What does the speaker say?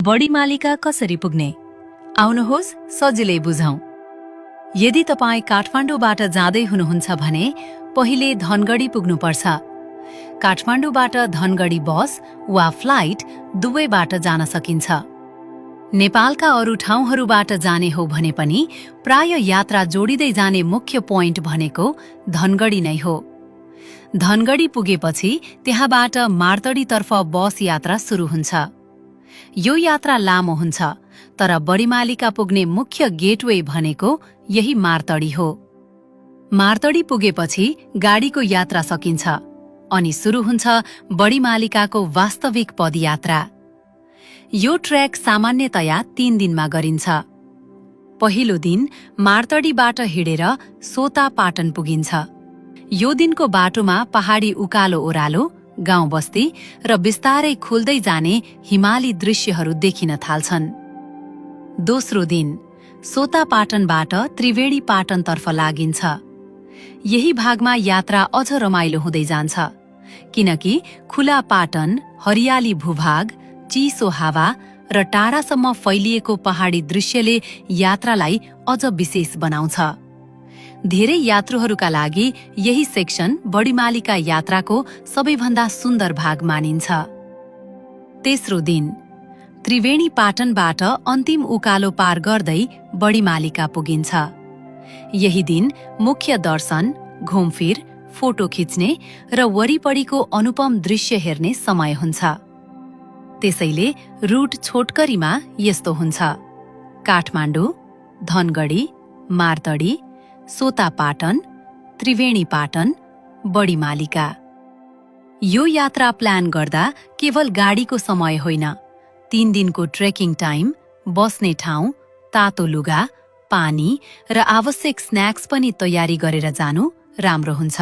बडीमालिका कसरी पुग्ने? आउनुहोस् सजिलै बुझौं। यदि तपाईँ काठमाडौँबाट जाँदै हुनुहुन्छ भने पहिले धनगढी पुग्नुपर्छ। काठमाडौँबाट धनगढी बस वा फ्लाइट दुवैबाट जान सकिन्छ। नेपालका अरू ठाउँहरूबाट जाने हो भने पनि प्राय यात्रा जोडिँदै जाने मुख्य पोइन्ट भनेको धनगढी नै हो। धनगढी पुगेपछि त्यहाँबाट मार्तडीतर्फ बस यात्रा सुरु हुन्छ। यो यात्रा लामो हुन्छ, तर बडीमालिका पुग्ने मुख्य गेटवे भनेको यही मार्तडी हो। मार्तडी पुगेपछि गाडीको यात्रा सकिन्छ अनि सुरु हुन्छ बडीमालिकाको वास्तविक पदयात्रा। यो ट्रेक सामान्यतया 3 दिनमा गरिन्छ। पहिलो दिन मार्तडीबाट हिँडेर सोता पाटन पुगिन्छ। यो दिनको बाटोमा पहाडी उकालो ओह्रालो, गाउँ बस्ती र बिस्तारै खुल्दै जाने हिमाली दृश्यहरू देखिन थाल्छन्। दोस्रो दिन सोता पाटनबाट त्रिवेणी पाटनतर्फ लागिन्छ। यही भागमा यात्रा अझ रमाइलो हुँदै जान्छ, किनकि खुला पाटन, हरियाली भूभाग, चिसो हावा र टाढासम्म फैलिएको पहाडी दृश्यले यात्रालाई अझ विशेष बनाउँछ। धेरै यात्रुहरूका लागि यही सेक्सन बडीमालिका यात्राको सबैभन्दा सुन्दर भाग मानिन्छ। तेस्रो दिन त्रिवेणी पाटनबाट अन्तिम उकालो पार गर्दै बडीमालिका पुगिन्छ। यही दिन मुख्य दर्शन, घुमफिर, फोटो खिच्ने र वरिपरिको अनुपम दृश्य हेर्ने समय हुन्छ। त्यसैले रुट छोटकरीमा यस्तो हुन्छ: काठमाडौँ, धनगढी, मार्तडी, सोता पाटन, त्रिवेणी पाटन, बडीमालिका। यो यात्रा प्लान गर्दा केवल गाडीको समय होइन, 3 दिनको ट्रेकिङ टाइम, बस्ने ठाउँ, तातो लुगा, पानी र आवश्यक स्न्याक्स पनि तयारी गरेर जानु राम्रो हुन्छ।